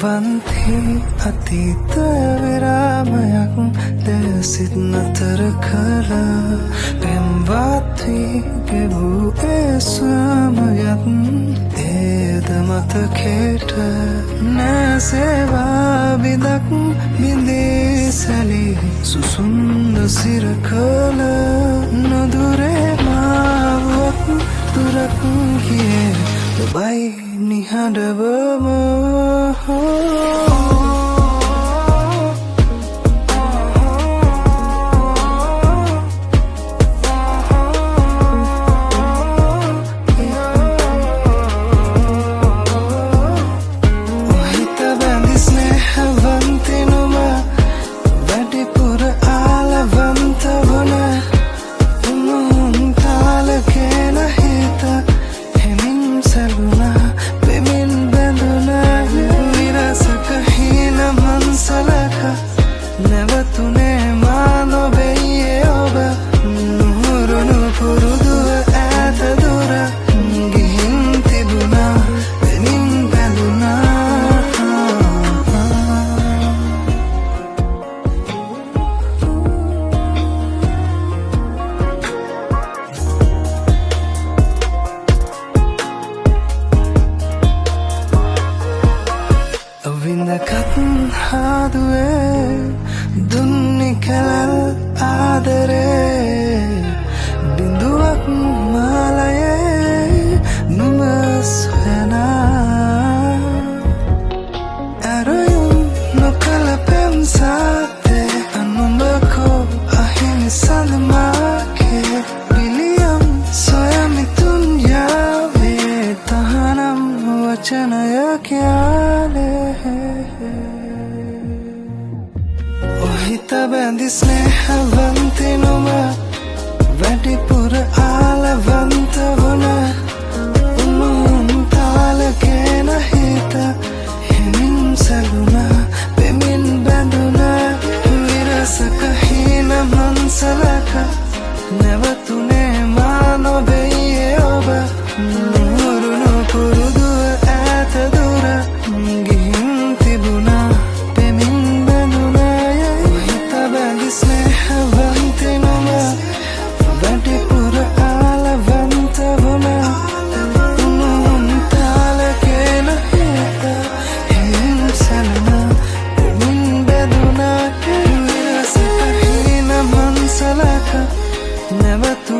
වන්ති අතීත විරාමයක් දැසිත් නතර කළ පෙම්වත් වී ගෙවූ ඒ ස්වාමයත් ඒද මතකයට නැසේවා බිඳක් බිඳී සැලී සුසුන්ද සිර කළ නොදුරේ මාවුවක් දුරක් ගියේ ඔබයි නිහඬවම විඳකත් හාදුවේ දුන්නි කලල් ආදරේ බිඳුවක් මාලයේ නුඹ සොයනා ඇරයුම් නොකළ පෙම්සාතේ අනුඹකෝ අහිමි සඳමාකේ පිළියම් සොයමි තුන්යාවේ තහනම් වචනයක් යාලේ ඔහිත බැඳි ස්නේහවන්ති නුඹ වැඩිපුර ආලවන්ත වුණ උණුහුම් තාලගෙන හිත හිමින් සැලුණා පෙමින් බැඳුණා විරසක හීන මන්සලක නැවතුනේ මා නොබෙයියේ ඔබ නුරුණු පුරුදුව ඈත දුර ගිහින් තිබුණා පෙමින් බැඳුණා ඔහිත බැඳි ස්නේහවන්ති නුඹ වැඩිපුර ආලවන්ත වුණ උණුහුම් තාලගෙන හිත හිමින් සැලුණා පෙමින් බැඳුණා විරසක හීන මන්සලක නැවතුනේ